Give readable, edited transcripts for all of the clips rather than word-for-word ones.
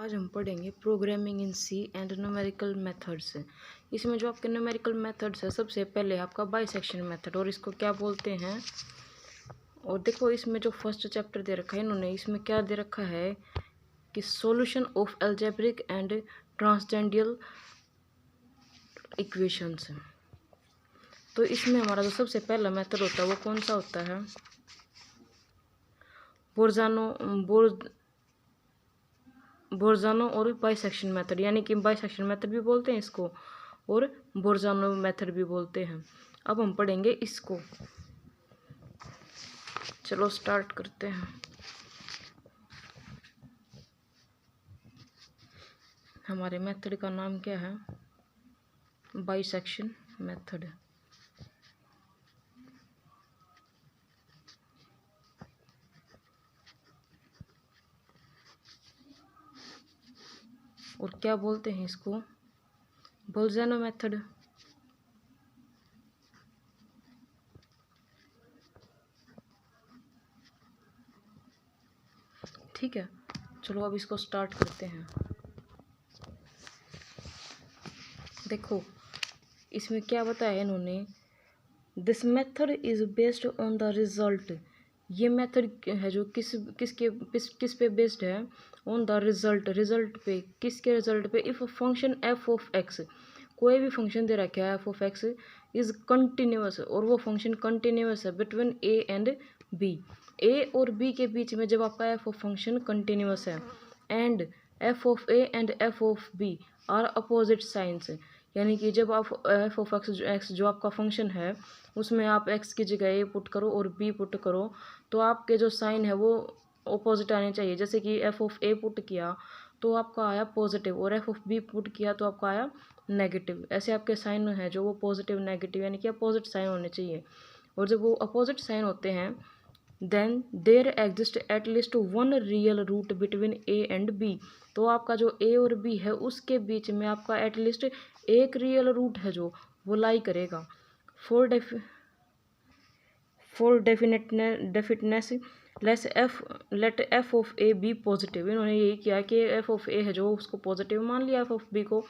आज हम पढ़ेंगे programming in C and numerical methods. इसमें जो आपके न्यूमेरिकल मेथड्स है, सबसे पहले आपका बाइसेक्शन मेथड, और इसको क्या बोलते हैं। और देखो इसमें जो फर्स्ट चैप्टर दे रखा है इन्होंने, इसमें क्या दे रखा है कि solution of algebraic and transcendental equations. तो इसमें हमारा जो सबसे पहला मेथड होता है वो कौन सा होता है, बोर्जानो और बाइसेक्शन मेथड, यानी कि बाइसेक्शन मेथड भी बोलते हैं इसको और बोर्जानो मेथड भी बोलते हैं। अब हम पढ़ेंगे इसको। चलो स्टार्ट करते हैं। हमारे मेथड का नाम क्या है, बाइसेक्शन मेथड। और क्या बोलते हैं इसको, बोर्जानो मेथड। ठीक है, चलो अब इसको स्टार्ट करते हैं। देखो इसमें क्या बताया इन्होंने, this method is based on the result. ये मेथड है जो किस पे बेस्ड है, ऑन द रिजल्ट पे। किसके रिजल्ट पे, if function F of X, कोई भी फंक्शन दे रखा है F of X is continuous, और वो फंक्शन कंटिन्यूअस है between A and B. A और बी के बीच में जब आपका एफ ऑफ फंक्शन कंटिन्यूअस है, and F of A and F of B are opposite signs, यानी कि जब आप एफ ऑफ एक्स जो आपका फंक्शन है उसमें आप एक्स की जगह ए पुट करो और बी पुट करो, तो आपके जो साइन है वो ऑपोजिट आने चाहिए। जैसे कि एफ ऑफ ए पुट किया तो आपका आया पॉजिटिव, और एफ ऑफ बी पुट किया तो आपका आया नेगेटिव। ऐसे आपके साइन है जो वो पॉजिटिव नेगेटिव यानी कि अपोजिट साइन होने चाहिए। और जब वो अपोजिट साइन होते हैं then there exist at least one real root between A and B. तो आपका जो ए और बी है उसके बीच में आपका एटलीस्ट एक रियल रूट है जो वो लाई करेगा। For definiteness let F of A B positive. इन्होंने यही किया कि एफ ऑफ ए है जो उसको पॉजिटिव मान लिया, एफ ऑफ बी को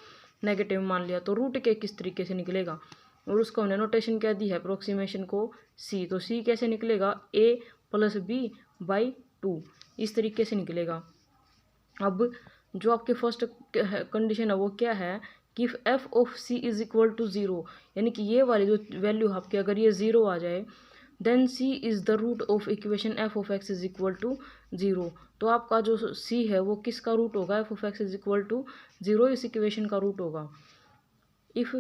नेगेटिव मान लिया, तो रूट के किस तरीके से निकलेगा। और उसको हमने नोटेशन क्या दी है, अप्रोक्सीमेशन को सी। तो सी कैसे निकलेगा, ए प्लस बी बाई 2, इस तरीके से निकलेगा। अब जो आपके फर्स्ट कंडीशन है वो क्या है कि F of C is equal to 0, यानी कि ये वाली जो वैल्यू आपकी अगर ये 0 आ जाए then C is the root of equation F of X is equal to 0। तो आपका जो सी है वो किसका रूट होगा, F of X is equal to 0 इस इक्वेशन का रूट होगा। If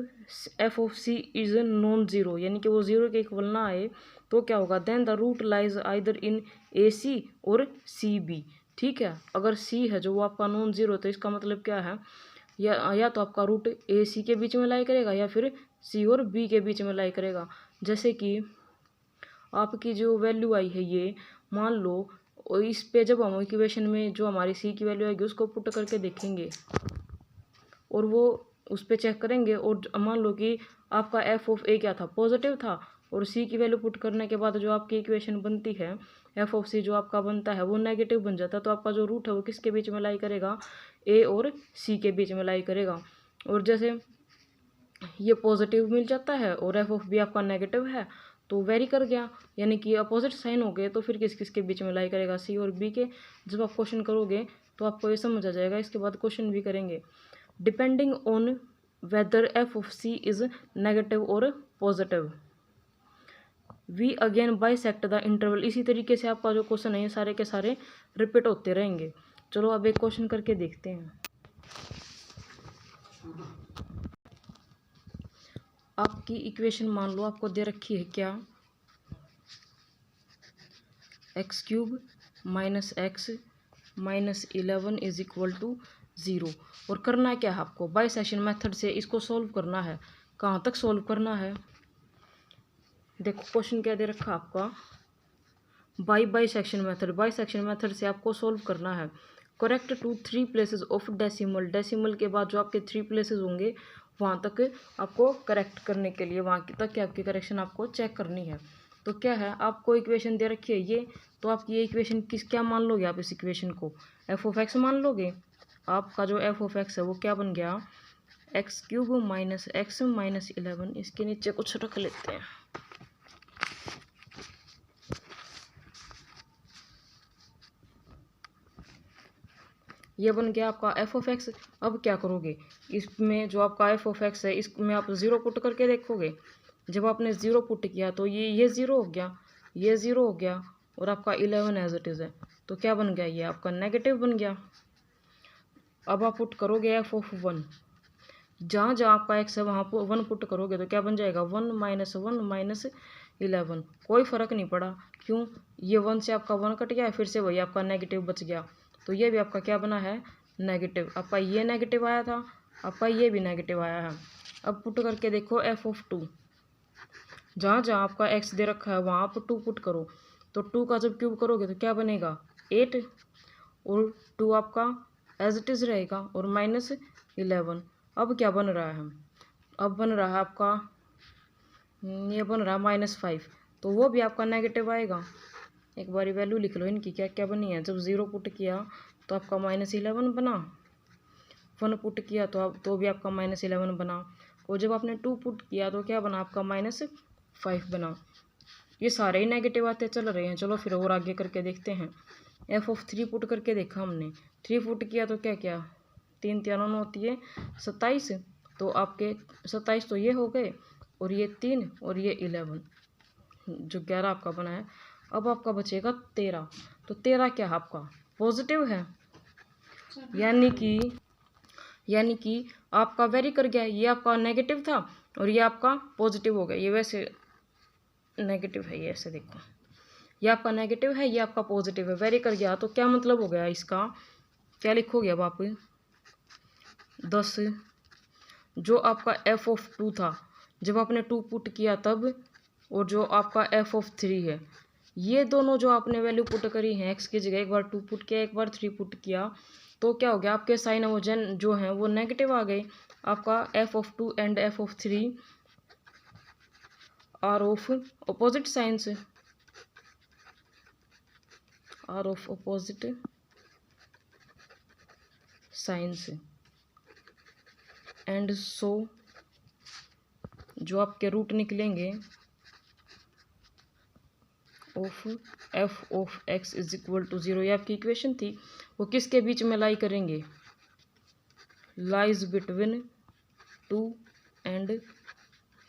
F of C is non zero, यानी कि वो 0 के इक्वल ना आए तो क्या होगा, then the root lies either in a c और सी बी। ठीक है, अगर सी है जो वो आपका नॉन ज़ीरो, तो इसका मतलब क्या है, या तो आपका रूट ए सी के बीच में लाई करेगा या फिर सी और बी के बीच में लाई करेगा। जैसे कि आपकी जो वैल्यू आई है ये मान लो, और इस पे जब हम इक्वेशन में जो हमारी सी की वैल्यू आएगी उसको पुट करके देखेंगे और वो उस पर चेक करेंगे, और मान लो कि आपका एफ ऑफ ए क्या था, पॉजिटिव था, और सी की वैल्यू पुट करने के बाद जो आपकी इक्वेशन बनती है एफ ऑफ सी जो आपका बनता है वो नेगेटिव बन जाता है। तो आपका जो रूट है वो किसके बीच में लाई करेगा, ए और सी के बीच में लाई करेगा। और जैसे ये पॉजिटिव मिल जाता है और एफ ऑफ बी आपका नेगेटिव है तो वेरी कर गया, यानी कि अपोजिट साइन हो गए, तो फिर किस किस के बीच में लाई करेगा, सी और बी के। जब आप क्वेश्चन करोगे तो आपको ये समझ आ जाएगा। इसके बाद क्वेश्चन भी करेंगे, depending on whether f of C is negative और positive we again bisect the interval. इसी तरीके से आपका जो क्वेश्चन है ये सारे के सारे रिपीट होते रहेंगे। चलो अब एक क्वेश्चन करके देखते हैं। आपकी इक्वेशन मान लो आपको दे रखी है क्या, X cube minus X minus 11 is equal to 0। और करना क्या है आपको, बाइसेक्शन मेथड से इसको सॉल्व करना है। कहाँ तक सॉल्व करना है, देखो क्वेश्चन क्या दे रखा आपका, बाइसेक्शन मेथड। बाइसेक्शन मेथड से आपको सॉल्व करना है। Correct to 3 places of decimal. Decimal के बाद जो आपके 3 प्लेसेस होंगे वहाँ तक आपको करेक्ट करने के लिए, वहाँ तक की आपकी करेक्शन आपको चेक करनी है। तो क्या है, आपको इक्वेशन दे रखी है ये, तो आप ये इक्वेशन क्या मान लोगे, आप इस इक्वेशन को एफ ऑफ एक्स मान लोगे। आपका जो एफ ऑफ एक्स है वो क्या बन गया, x cube minus X minus 11। इसके नीचे कुछ रख लेते हैं। ये बन गया आपका एफ ऑफ एक्स। अब क्या करोगे, इसमें जो आपका एफ ऑफ एक्स है इसमें आप ज़ीरो पुट करके देखोगे। जब आपने ज़ीरो पुट किया तो ये ज़ीरो हो गया, ये ज़ीरो हो गया, और आपका 11 एज इट इज़ है। तो क्या बन गया, ये आपका नेगेटिव बन गया। अब आप पुट करोगे एफ ऑफ वन, जहाँ जहाँ आपका एक्स है वहाँ पर वन पुट करोगे तो क्या बन जाएगा, 1 माइनस 11। कोई फ़र्क नहीं पड़ा, क्यों, ये 1 से आपका 1 कट गया, फिर से वही आपका नेगेटिव बच गया। तो ये भी आपका क्या बना है, नेगेटिव। आपका ये नेगेटिव आया था, आपका ये भी नेगेटिव आया है। अब पुट करके देखो एफ ऑफ टू, जहाँ जहाँ आपका एक्स दे रखा है वहाँ पर 2 पुट करो। तो 2 का जब क्यूब करोगे तो क्या बनेगा, 8, और 2 आपका एज इट इज़ रहेगा, और माइनस 11। अब क्या बन रहा है, अब बन रहा है आपका, ये बन रहा है -5। तो वो भी आपका नेगेटिव आएगा। एक बारी वैल्यू लिख लो इनकी क्या क्या बनी है। जब ज़ीरो पुट किया तो आपका -11 बना, 1 पुट किया तो भी आपका -11 बना, और जब आपने 2 पुट किया तो क्या बना, आपका -5 बना। ये सारे ही नेगेटिव आते चल रहे हैं। चलो फिर और आगे करके देखते हैं। एफ ऑफ 3 पुट करके देखा हमने, 3 पुट किया तो क्या क्या, 3 3 9 होती है 27। तो आपके 27 तो ये हो गए, और ये 3 और ये 11, जो 11 आपका बना है। अब आपका बचेगा 13। तो 13 क्या है आपका, पॉजिटिव है, यानी कि आपका वेरी कर गया। ये आपका नेगेटिव था और ये आपका पॉजिटिव हो गया। ये वैसे नेगेटिव है, ये ऐसे देखो, ये आपका नेगेटिव है, ये आपका पॉजिटिव है, वेरी कर गया। तो क्या मतलब हो गया इसका, क्या लिखोगे अब आप, 10 जो आपका एफ ऑफ 2 था जब आपने 2 पुट किया तब, और जो आपका एफ ऑफ 3 है, ये दोनों जो आपने वैल्यू पुट करी है एक्स की जगह, एक बार 2 पुट किया एक बार 3 पुट किया, तो क्या हो गया, आपके साइन वो जो हैं वो नेगेटिव आ गए। आपका F of 2 and F of 3 are of opposite signs, are of opposite signs, and so जो आपके रूट निकलेंगे of F of X is equal to 0, ये आपकी इक्वेशन थी, वो किसके बीच में लाई करेंगे, लाइज बिटवीन 2 एंड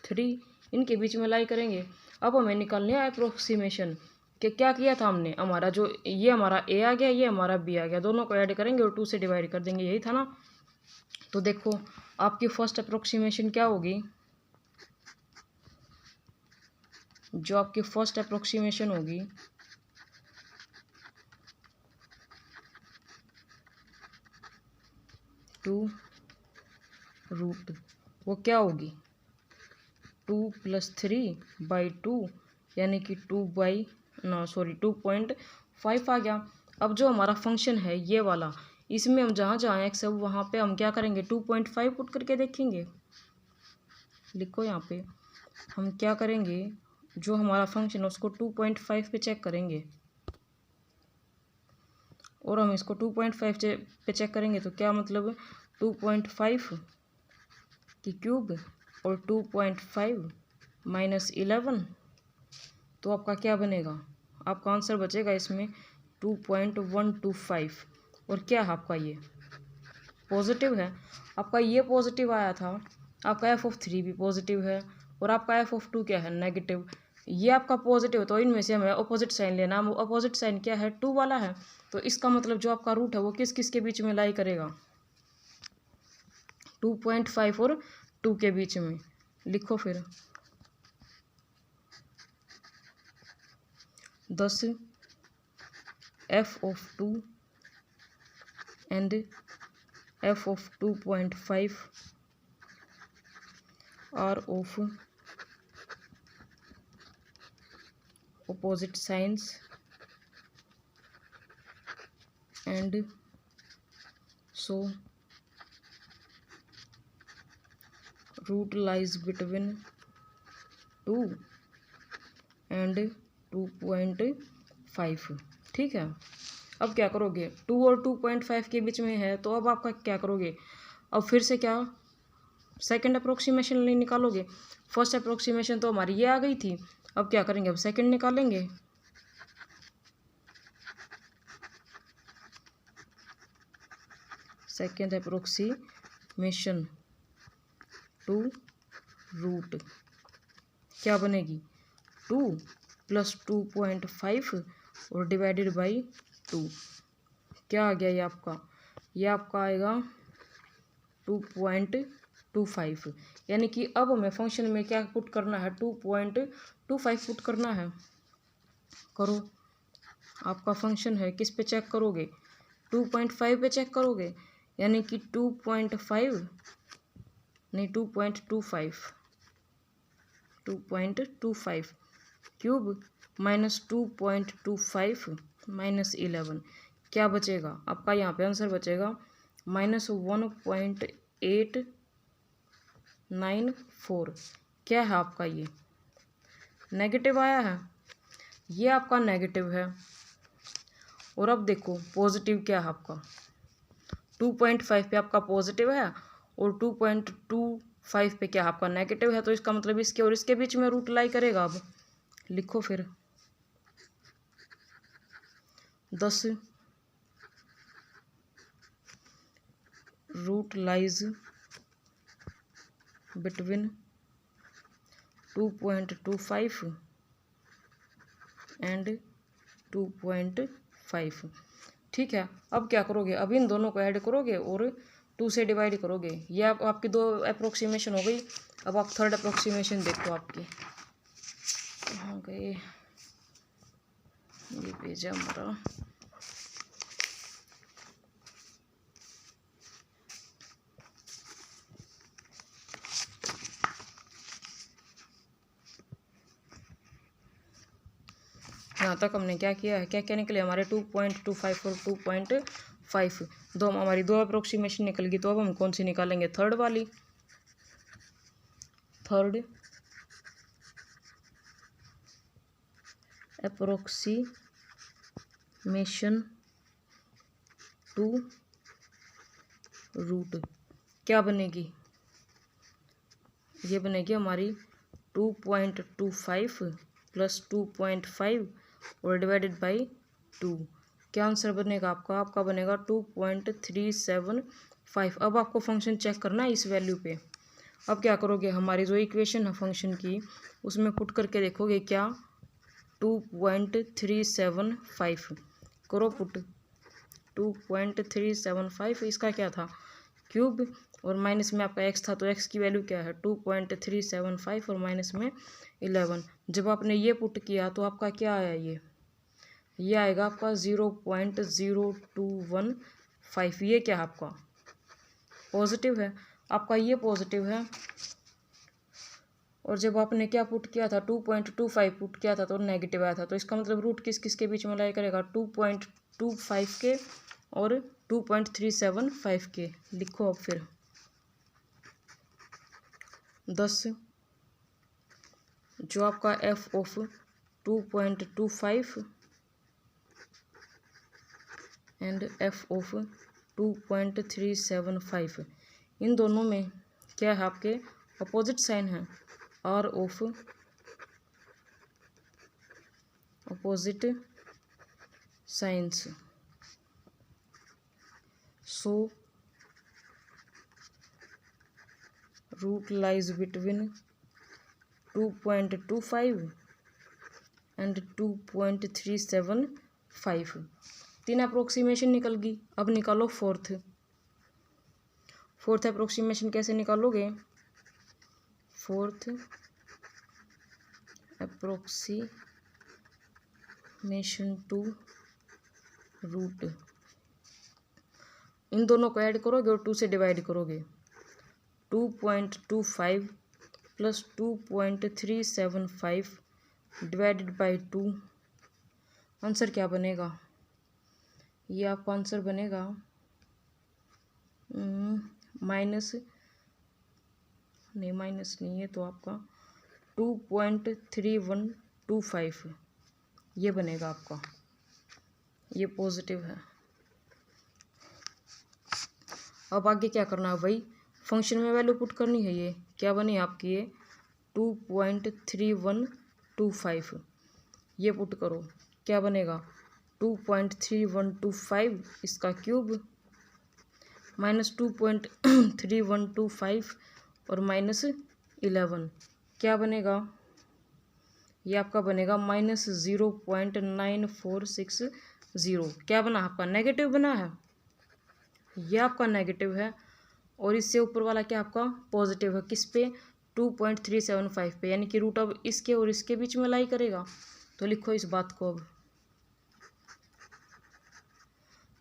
3, इनके बीच में लाई करेंगे। अब हमें निकालने है अप्रोक्सीमेशन कि क्या किया था हमने, हमारा जो ये हमारा ए आ गया, ये हमारा बी आ गया, दोनों को ऐड करेंगे और 2 से डिवाइड कर देंगे, यही था ना। तो देखो आपकी फर्स्ट अप्रोक्सीमेशन क्या होगी, जो आपकी फर्स्ट अप्रोक्सीमेशन होगी टू रूट, वो क्या होगी 2 + 3/2, यानी कि 2.5 आ गया। अब जो हमारा फंक्शन है ये वाला, इसमें हम जहाँ जहाँ एक्स है वहाँ पे हम क्या करेंगे, 2.5 पुट करके देखेंगे। लिखो यहाँ पे हम क्या करेंगे, जो हमारा फंक्शन है उसको 2.5 पे चेक करेंगे, और हम इसको 2.5 पे चेक करेंगे तो क्या मतलब 2.5 की क्यूब और 2.5 माइनस 11, तो आपका क्या बनेगा, आपका आंसर बचेगा इसमें 2.125। और क्या है आपका ये पॉजिटिव है, आपका ये पॉजिटिव आया था, आपका एफ ऑफ 3 भी पॉजिटिव है, और आपका एफ ऑफ 2 क्या है, नेगेटिव। ये आपका पॉजिटिव, तो इनमें से हमें अपोजिट साइन लेना, अपोजिट साइन क्या है, 2 वाला है। तो इसका मतलब जो आपका रूट है वो किस किस के बीच में लाई करेगा, 2.5 और 2 के बीच में। लिखो फिर 10 F of 2 and F of 2.5 are of opposite signs and so root lies between 2 and 2.5। ठीक है, अब क्या करोगे, 2 और 2.5 के बीच में है, तो अब आपका क्या करोगे, अब फिर से क्या सेकंड अप्रोक्सीमेशन निकालोगे। फर्स्ट अप्रोक्सीमेशन तो हमारी ये आ गई थी, अब क्या करेंगे, अब सेकंड निकालेंगे। सेकंड अप्रोक्सीमेशन टू रूट क्या बनेगी, 2 + 2.5 और डिवाइडेड बाई 2। क्या आ गया ये आपका आएगा 2.25। यानी कि अब हमें फंक्शन में क्या पुट करना है, 2.25 पुट करना है। करो, आपका फंक्शन है, किस पे चेक करोगे, 2.5 पे चेक करोगे। यानी कि 2.5 नहीं 2.25 क्यूब माइनस 2.25 माइनस 11 क्या बचेगा आपका, यहाँ पे आंसर बचेगा -1.894। क्या है आपका, ये नेगेटिव आया है, ये आपका नेगेटिव है। और अब देखो पॉजिटिव क्या है आपका, 2.5 पे आपका पॉजिटिव है और 2.25 पे क्या आपका नेगेटिव है। तो इसका मतलब इसके और इसके बीच में रूट लाई करेगा। अब लिखो फिर 10 रूट लाइज बिटवीन 2.25 एंड 2.5। ठीक है, अब क्या करोगे, अब इन दोनों को ऐड करोगे और 2 से डिवाइड करोगे। ये आपकी 2 अप्रोक्सीमेशन हो गई। अब आप थर्ड अप्रोक्सीमेशन देखो आपकी कहाँ गए, ये पेज है हमारा। यहाँ तक हमने क्या किया है, क्या क्या निकले हमारे 2.25 और 2.5, हमारी 2 अप्रोक्सीमेशन निकल गई। तो अब हम कौन सी निकालेंगे, थर्ड वाली। थर्ड अप्रोक्सीमेशन टू रूट क्या बनेगी, ये बनेगी हमारी 2.25 + 2.5 और डिवाइडेड बाई 2। क्या आंसर बनेगा आपका बनेगा 2.375। अब आपको फंक्शन चेक करना है इस वैल्यू पे। अब क्या करोगे, हमारी जो इक्वेशन है फंक्शन की उसमें पुट करके देखोगे क्या, 2.375 करो पुट। 2.375 इसका क्या था, क्यूब, और माइनस में आपका एक्स था, तो एक्स की वैल्यू क्या है 2.375 और माइनस में 11। जब आपने ये पुट किया तो आपका क्या आया, ये आएगा आपका 0.0215। ये क्या है आपका पॉजिटिव है, आपका ये पॉजिटिव है। और जब आपने क्या पुट किया था, 2.25 पुट किया था तो नेगेटिव आया था। तो इसका मतलब रूट किस किस के बीच में लाई करेगा, 2.25 के और 2.375 के। लिखो अब फिर 10 जो आपका f of 2.25 and f of 2.375, इन दोनों में क्या है आपके अपोजिट साइन है, r of opposite signs. So root lies between 2.25 and 2.375। 3 approximation निकल गई। अब निकालो फोर्थ अप्रोक्सीमेशन। कैसे निकालोगे, फोर्थ अप्रोक्सीमेशन टू रूट, इन दोनों को ऐड करोगे और 2 से डिवाइड करोगे। 2.25 + 2.375 डिवाइडेड बाई 2। आंसर क्या बनेगा, ये आपका आंसर बनेगा माइनस नहीं है तो आपका 2.3125 ये बनेगा आपका। ये पॉजिटिव है। अब आगे क्या करना है भाई, फंक्शन में वैल्यू पुट करनी है। ये क्या बनी आपकी, ये 2.3125 ये पुट करो, क्या बनेगा 2.3125 इसका क्यूब माइनस 2.3125 और माइनस 11 क्या बनेगा, ये आपका बनेगा -0.9460। क्या बना आपका, नेगेटिव बना है, ये आपका नेगेटिव है। और इससे ऊपर वाला क्या आपका पॉजिटिव है, किस पे 2.375 पे, यानी कि रूट अब इसके और इसके बीच में लाई करेगा। तो लिखो इस बात को अब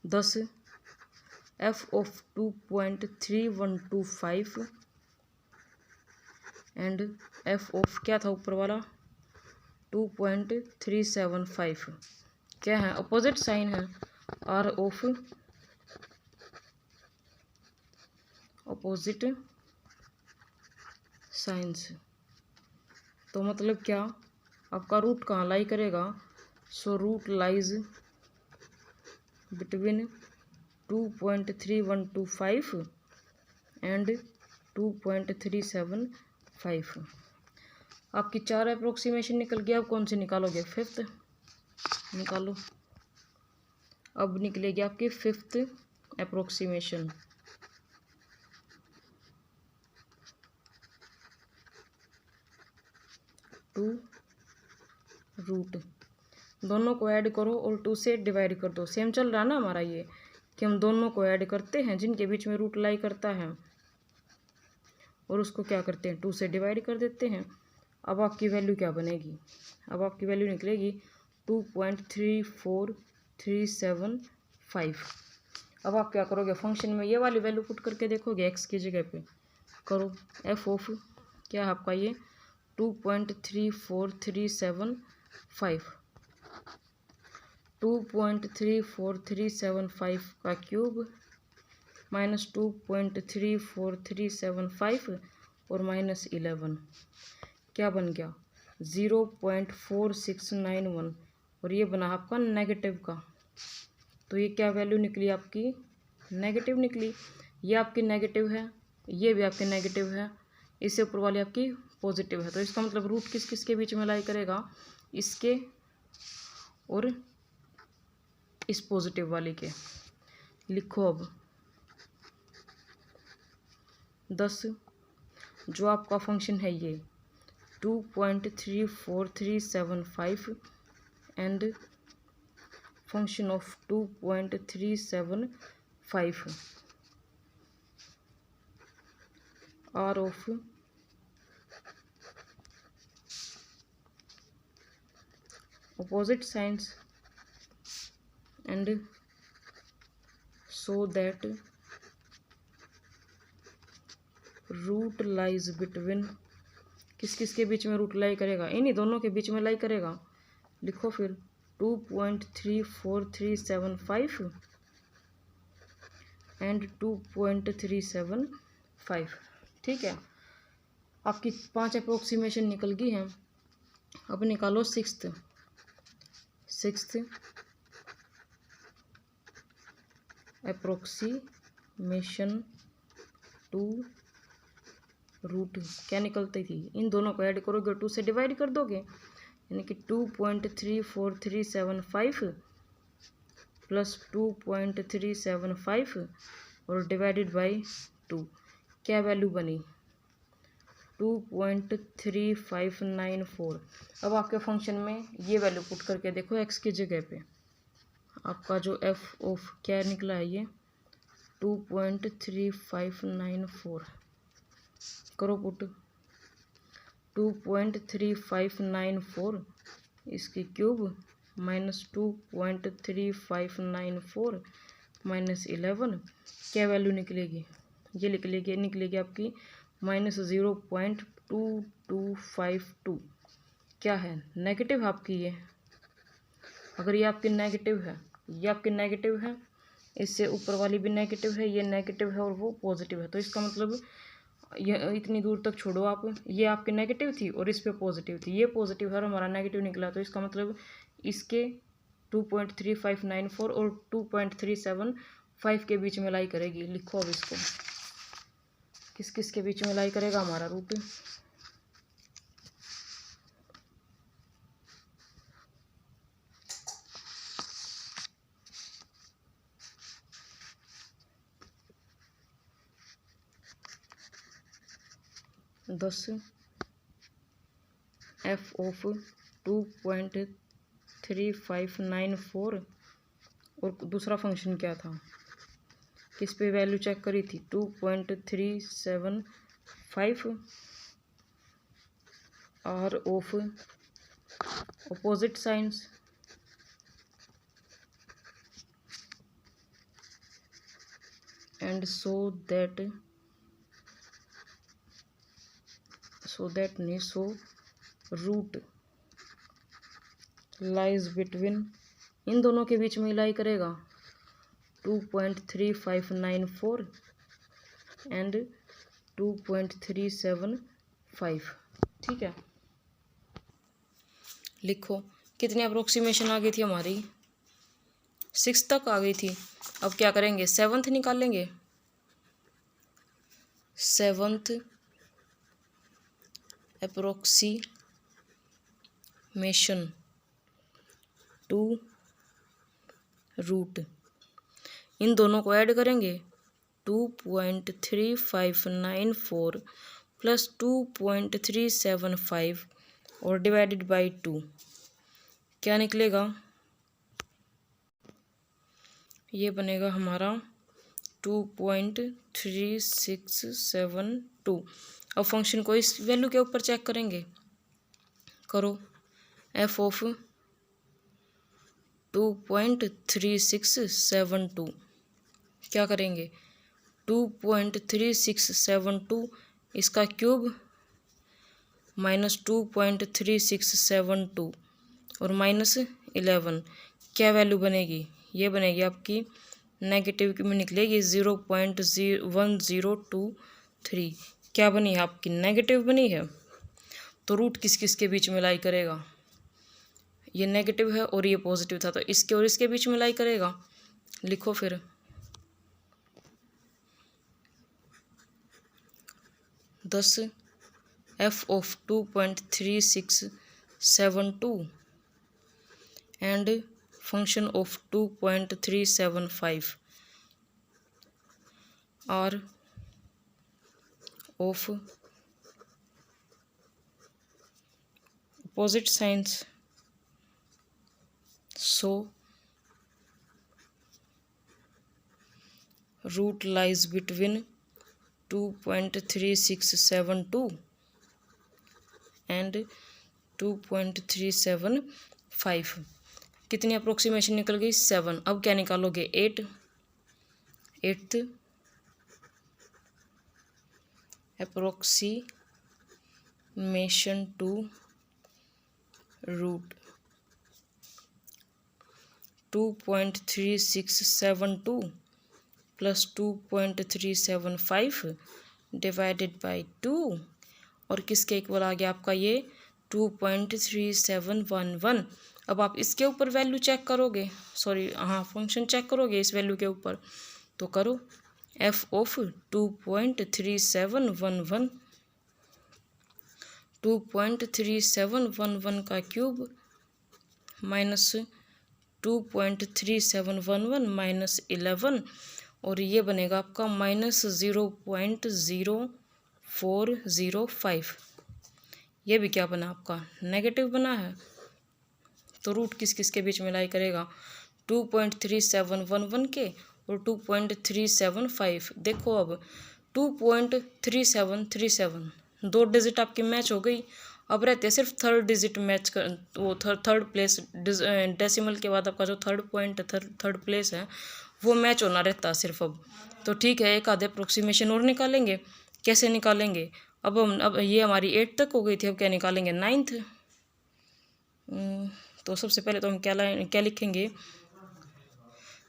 10 f of 2.3125 and f of क्या था ऊपर वाला 2.375 क्या है, अपोजिट साइन है, आर ऑफ अपोजिट साइंस। तो मतलब क्या, आपका रूट कहाँ लाई करेगा, so root lies between 2.3125 and 2.375। आपकी 4 अप्रोक्सीमेशन निकल गया। अब कौन सी निकालोगे, फिफ्थ निकालो। अब निकलेगी आपकी फिफ्थ अप्रोक्सीमेशन। टू रूट दोनों को ऐड करो और 2 से डिवाइड कर दो। सेम चल रहा है ना हमारा ये, कि हम दोनों को ऐड करते हैं जिनके बीच में रूट लाई करता है, और उसको क्या करते हैं 2 से डिवाइड कर देते हैं। अब आपकी वैल्यू क्या बनेगी, अब आपकी वैल्यू निकलेगी 2.34375। अब आप क्या करोगे, फंक्शन में ये वाली वैल्यू पुट करके देखोगे, एक्स की जगह पे करो, एफ ऑफ क्या है आपका ये 2.34375 2.34375 का क्यूब माइनस 2.34375 और माइनस 11 क्या बन गया 0.4691, और ये बना आपका नेगेटिव का। तो ये क्या वैल्यू निकली आपकी, नेगेटिव निकली। ये आपकी नेगेटिव है, ये भी आपकी नेगेटिव है, इससे ऊपर वाली आपकी पॉजिटिव है। तो इसका मतलब रूट किस किस के बीच में लाई करेगा, इसके और इस पॉजिटिव वाले के। लिखो अब 10 जो आपका फंक्शन है ये 2.34375 and function of 2.375 are of opposite signs and so that root lies between किस किस के बीच में रूट लाई करेगा, इन्हीं दोनों के बीच में लाई करेगा। लिखो फिर 2.34375 एंड 2.375। ठीक है, आपकी 5 अप्रोक्सीमेशन निकल गई हैं। अब निकालो सिक्स्थ अप्रोक्सीमेशन टू रूट क्या निकलती थी, इन दोनों को ऐड करोगे 2 से डिवाइड कर दोगे, यानी कि 2.34375 प्लस 2.375 और डिवाइडेड बाई 2 क्या वैल्यू बनी 2.3594। अब आपके फंक्शन में ये वैल्यू पुट करके देखो एक्स की जगह पे, आपका जो एफ ऑफ क्या निकला है ये 2.3594 करो पुट 2.3594 इसकी क्यूब माइनस 2.3594 माइनस 11 क्या वैल्यू निकलेगी, ये निकलेगी आपकी माइनस 0.2252 क्या है नेगेटिव आपकी ये। अगर ये आपकी नेगेटिव है, ये आपकी नेगेटिव है, इससे ऊपर वाली भी नेगेटिव है, ये नेगेटिव है और वो पॉजिटिव है। तो इसका मतलब ये इतनी दूर तक छोड़ो आप, ये आपकी नेगेटिव थी और इस पे पॉजिटिव थी, ये पॉजिटिव है और हमारा नेगेटिव निकला। तो इसका मतलब इसके 2.3594 और 2.375 के बीच में लाई करेगी। लिखो अब इसको, किस किस के बीच में लाई करेगा हमारा रूट। दस एफ ऑफ 2.3594 और दूसरा फंक्शन क्या था, किस पे वैल्यू चेक करी थी, 2.375 are of opposite signs and so that root lies between, इन दोनों के बीच में लाई करेगा 2.3594 एंड 2.375। ठीक है, लिखो कितनी अप्रोक्सीमेशन आ गई थी हमारी, 6 तक आ गई थी। अब क्या करेंगे, 7th निकालेंगे। 7th अप्रोक्सीमेशन टू रूट, इन दोनों को ऐड करेंगे 2.3594 प्लस 2.375 और डिवाइडेड बाई 2, क्या निकलेगा, ये बनेगा हमारा 2.3672। अब फंक्शन को इस वैल्यू के ऊपर चेक करेंगे, करो एफ ऑफ 2.3672, क्या करेंगे 2.3672 इसका क्यूब माइनस 2.3672 और माइनस 11, क्या वैल्यू बनेगी, ये बनेगी आपकी नेगेटिव में निकलेगी 0.1023, क्या बनी है आपकी, नेगेटिव बनी है। तो रूट किस किस के बीच में लाई करेगा, ये नेगेटिव है और ये पॉजिटिव था, तो इसके और इसके बीच में लाई करेगा। लिखो फिर, दस F of 2.3672 and function of 2.375 are of opposite signs, so root lies between 2.3672 and 2.375। कितनी अप्रोक्सीमेशन निकल गई, 7। अब क्या निकालोगे, 8। 8th approximation to root 2.3672 plus 2.375 divided by 2, और किसके इक्वल आ गया आपका ये 2.3711। अब आप इसके ऊपर वैल्यू चेक करोगे, सॉरी हाँ फंक्शन चेक करोगे इस वैल्यू के ऊपर, तो करो एफ ऑफ 2.3711, 2.3711 का क्यूब माइनस 2.3711 माइनस 11, और ये बनेगा आपका माइनस 0.0405। ये भी क्या बना आपका, नेगेटिव बना है। तो रूट किस किस के बीच में लाई करेगा, 2.3711 के और 2.375। देखो अब 2.3737 दो डिजिट आपकी मैच हो गई, अब रहते हैं सिर्फ थर्ड डिजिट मैच कर, वो थर्ड प्लेस डेसिमल के बाद आपका जो थर्ड प्लेस है वो मैच होना रहता है सिर्फ। अब तो ठीक है, एक आधे अप्रोक्सीमेशन और निकालेंगे। कैसे निकालेंगे, अब ये हमारी 8 तक हो गई थी, अब क्या निकालेंगे, 9th। तो सबसे पहले तो हम क्या लिखेंगे,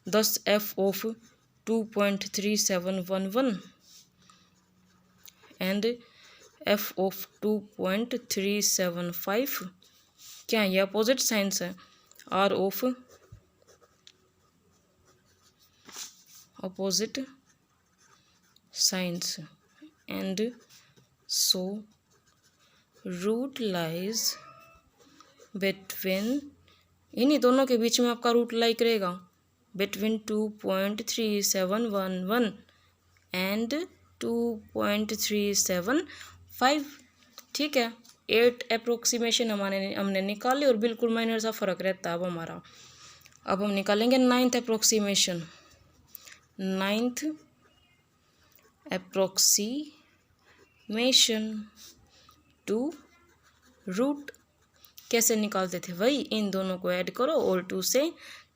10 F of 2.3711 and F of 2.375, क्या ये अपोजिट साइंस है, are of opposite signs, and so root lies between, इन्हीं दोनों के बीच में आपका रूट लाई करेगा between 2.3711 and 2.375। ठीक है, 8 अप्रोक्सीमेशन हमने निकाले और बिल्कुल माइनर सा फ़र्क रहता है अब हमारा। अब हम निकालेंगे 9th approximation. 9th approximation to root कैसे निकालते थे, वही इन दोनों को ऐड करो और 2 से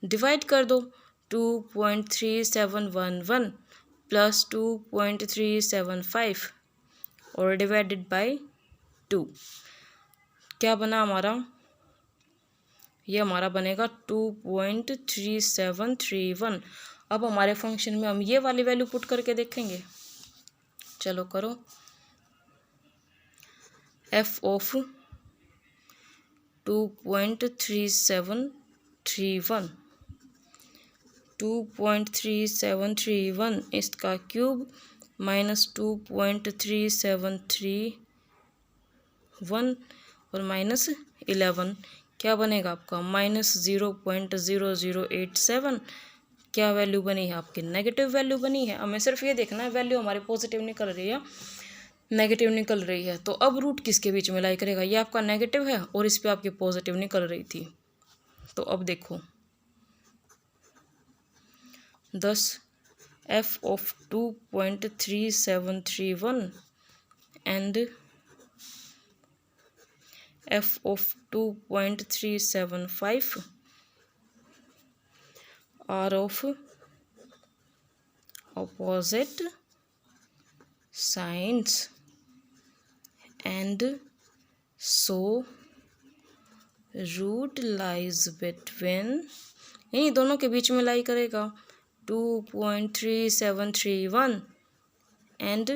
डिवाइड कर दो। 2.3711 प्लस 2.375 और डिवाइडेड बाय 2 क्या बना हमारा, ये हमारा बनेगा 2.3731। अब हमारे फंक्शन में हम ये वाली वैल्यू पुट करके देखेंगे। चलो करो। एफ ऑफ 2.3731 2.3731 इसका क्यूब माइनस 2.3731 और माइनस 11 क्या बनेगा आपका माइनस 0.0087। क्या वैल्यू बनी है आपकी, नेगेटिव वैल्यू बनी है। हमें सिर्फ ये देखना है वैल्यू हमारी पॉजिटिव निकल रही है नेगेटिव निकल रही है। तो अब रूट किसके बीच में लाई करेगा, ये आपका नेगेटिव है और इस पे आपकी पॉजिटिव निकल रही थी। तो अब देखो 10 F of 2.3731 and F of 2.375 are of opposite signs and so root lies between, इन्हीं दोनों के बीच में लाई करेगा 2.3731 एंड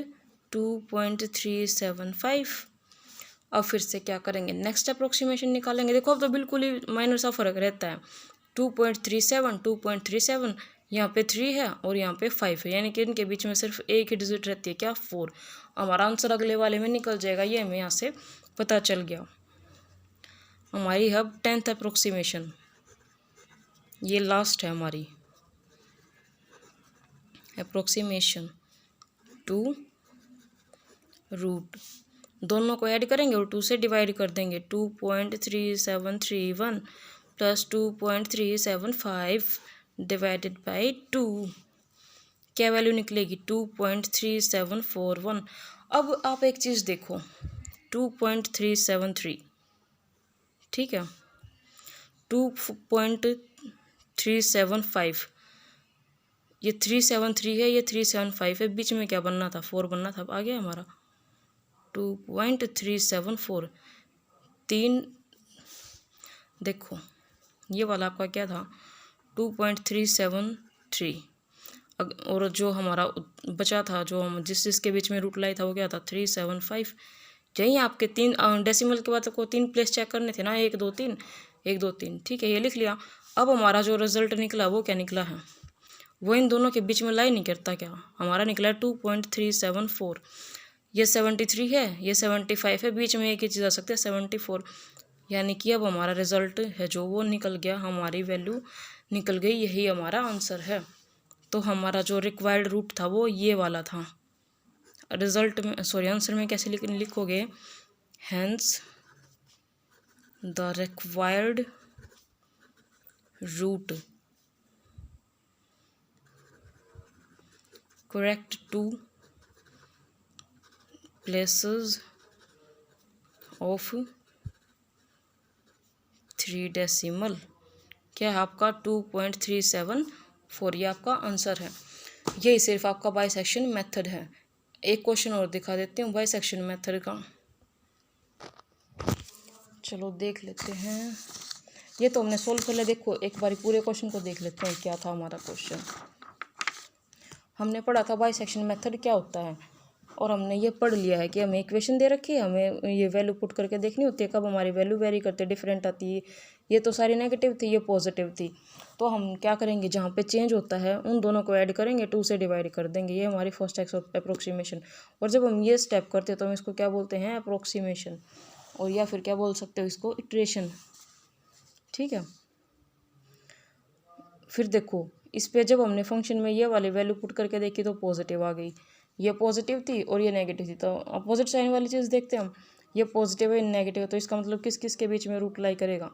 2.375। अब फिर से क्या करेंगे, नेक्स्ट अप्रोक्सीमेशन निकालेंगे। देखो अब तो बिल्कुल ही माइनर सा फर्क रहता है। 2.37 यहाँ पे 3 है और यहाँ पे 5 है, यानी कि इनके बीच में सिर्फ एक ही डिजिट रहती है, क्या 4। हमारा आंसर अगले वाले में निकल जाएगा, ये हमें यहाँ से पता चल गया। हमारी अब 10th अप्रोक्सीमेशन, ये लास्ट है हमारी अप्रोक्सीमेशन टू रूट। दोनों को ऐड करेंगे और 2 से डिवाइड कर देंगे। 2.3731 प्लस 2.375 डिवाइडेड बाई 2 क्या वैल्यू निकलेगी 2.3741। अब आप एक चीज़ देखो 2.373, ठीक है, 2.375, ये 373 है, ये 375 है, बीच में क्या बनना था 4 बनना था, अब आ गया हमारा 2.374। 3 देखो ये वाला आपका क्या था 2.373 और जो हमारा बचा था जो हम जिसके बीच में रूट लाई था वो क्या था 375। यही आपके 3 डेसिमल के बाद आपको 3 प्लेस चेक करने थे ना, 1 2 3 1 2 3, ठीक है, ये लिख लिया। अब हमारा जो रिजल्ट निकला वो क्या निकला है, वो इन दोनों के बीच में लाई नहीं करता, क्या हमारा निकला 2.374। ये 73 है, ये 75 है, बीच में एक ही चीज़ आ सकती है 74, यानी कि अब हमारा रिजल्ट है जो वो निकल गया, हमारी वैल्यू निकल गई, यही हमारा आंसर है। तो हमारा जो रिक्वायर्ड रूट था वो ये वाला था। रिजल्ट में सॉरी आंसर में कैसे लिखोगे, hence the required root correct to places of 3 decimal क्या है आपका 2.374, ये आपका आंसर है। यही सिर्फ आपका बाइसेक्शन मेथड है। एक क्वेश्चन और दिखा देती हूँ बाइसेक्शन मेथड का, चलो देख लेते हैं। ये तो हमने सोल्व कर लिया, देखो एक बार पूरे क्वेश्चन को देख लेते हैं क्या था हमारा क्वेश्चन। हमने पढ़ा था बाइसेक्शन मेथड क्या होता है और हमने ये पढ़ लिया है कि हमें इक्वेशन दे रखी है, हमें ये वैल्यू पुट करके देखनी होती है, कब हमारी वैल्यू वेरी करते डिफरेंट आती है ये तो सारी नेगेटिव थी, ये पॉजिटिव थी। तो हम क्या करेंगे, जहाँ पे चेंज होता है उन दोनों को ऐड करेंगे, 2 से डिवाइड कर देंगे। ये हमारी फर्स्ट अप्रोक्सीमेशन। और जब हम ये स्टेप करते हैं तो हम इसको क्या बोलते हैं, अप्रोक्सीमेशन, और या फिर क्या बोल सकते हो इसको, इटरेशन। ठीक है। फिर देखो इस पे जब हमने फंक्शन में ये वाली वैल्यू पुट करके देखी तो पॉजिटिव आ गई। ये पॉजिटिव थी और ये नेगेटिव थी, तो अपोजिट साइन वाली चीज़ देखते हैं हम। ये पॉजिटिव है, नेगेटिव है, तो इसका मतलब किस किस के बीच में रूट लाई करेगा,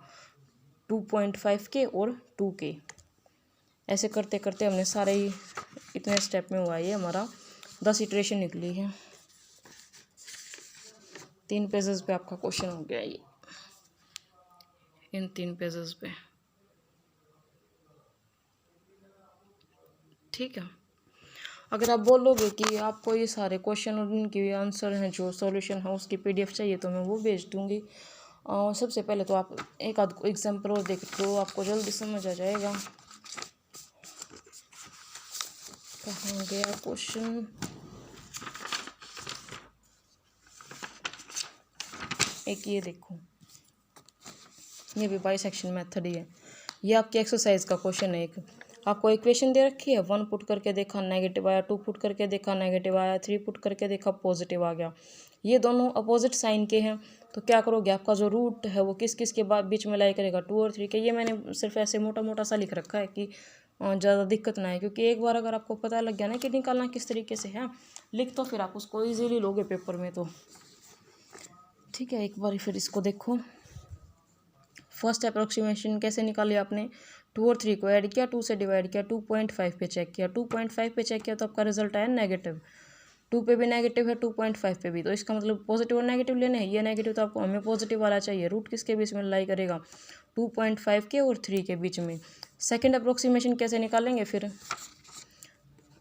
2.5 के और 2 के। ऐसे करते करते हमने सारे ही इतने स्टेप में हुआ, ये हमारा 10 इटरेशन निकली है। 3 पेजेस पे आपका क्वेश्चन हो गया ये, इन 3 पेजेस पे। ठीक है। अगर आप बोलोगे कि आपको ये सारे क्वेश्चन और इनके आंसर हैं, जो सॉल्यूशन है उसकी पीडीएफ चाहिए, तो मैं वो भेज दूँगी। और सबसे पहले तो आप एक आध एग्जाम्पल और देख लो, आपको जल्दी समझ आ जाएगा। कहाँ गया क्वेश्चन, एक ये देखो, ये भी बाइसेक्शन मेथड ही है। ये आपकी एक्सरसाइज का क्वेश्चन है। एक आपको इक्वेशन दे रखी है, 1 पुट करके देखा नेगेटिव आया, 2 पुट करके देखा नेगेटिव आया, 3 पुट करके देखा पॉजिटिव आ गया। ये दोनों अपोजिट साइन के हैं, तो क्या करोगे, आपका जो रूट है वो किस किस के बीच में लाई करेगा, 2 और 3 के। ये मैंने सिर्फ ऐसे मोटा मोटा सा लिख रखा है कि ज़्यादा दिक्कत ना है, क्योंकि एक बार अगर आपको पता लग गया ना कि निकालना किस तरीके से है, लिख तो फिर आप उसको ईजिली लोगे पेपर में। तो ठीक है, एक बार फिर इसको देखो। फर्स्ट अप्रोक्सीमेशन कैसे निकाली आपने, 2 और 3 को ऐड किया, 2 से डिवाइड किया, 2.5 पे चेक किया, 2.5 पे चेक किया तो आपका रिजल्ट आया नेगेटिव। 2 पे भी नेगेटिव है, 2.5 पे भी, तो इसका मतलब पॉजिटिव और नेगेटिव लेने हैं। ये नेगेटिव तो आपको हमें पॉजिटिव वाला चाहिए। रूट किसके बीच में लाई करेगा, 2.5 के और 3 के बीच में। सेकेंड अप्रोक्सीमेशन कैसे निकालेंगे, फिर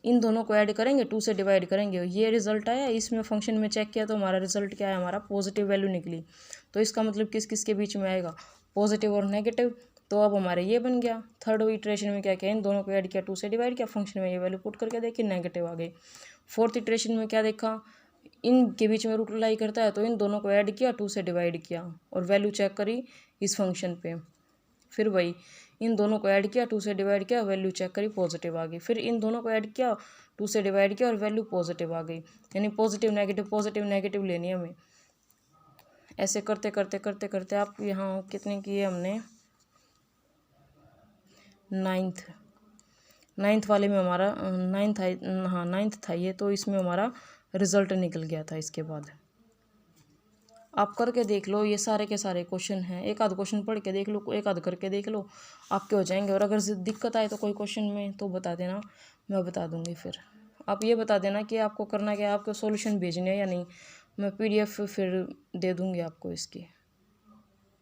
इन दोनों को ऐड करेंगे, 2 से डिवाइड करेंगे, ये रिजल्ट आया। इसमें फंक्शन में चेक किया तो हमारा रिजल्ट क्या है, हमारा पॉजिटिव वैल्यू निकली। तो इसका मतलब किस किस के बीच में आएगा, पॉजिटिव और नेगेटिव। तो अब हमारे ये बन गया। थर्ड इटरेशन में क्या किया, इन दोनों को ऐड किया, 2 से डिवाइड किया, फंक्शन में ये वैल्यू पुट करके देखी, नेगेटिव आ गई। फोर्थ इटरेशन में क्या देखा, इनके बीच में रूट लाई करता है, तो इन दोनों को ऐड किया, 2 से डिवाइड किया और वैल्यू चेक करी इस फंक्शन पे। फिर वही इन दोनों को ऐड किया, 2 से डिवाइड किया, वैल्यू चेक करी, पॉजिटिव आ गई। फिर इन दोनों को ऐड किया, 2 से डिवाइड किया और वैल्यू पॉजिटिव आ गई। यानी पॉजिटिव नेगेटिव लेनी है हमें। ऐसे करते करते करते करते आप यहाँ कितने किए हमने, नाइन्थ वाले में हमारा नाइन्थ था ये, तो इसमें हमारा रिजल्ट निकल गया था। इसके बाद आप करके देख लो, ये सारे के सारे क्वेश्चन हैं। एक आध क्वेश्चन पढ़ के देख लो, एक आध करके देख लो, आपके हो जाएंगे। और अगर दिक्कत आए तो कोई क्वेश्चन में तो बता देना, मैं बता दूंगी। फिर आप ये बता देना कि आपको करना क्या है, आपको सॉल्यूशन भेजने हैं या नहीं। मैं पीडीएफ फिर दे दूंगी आपको इसकी।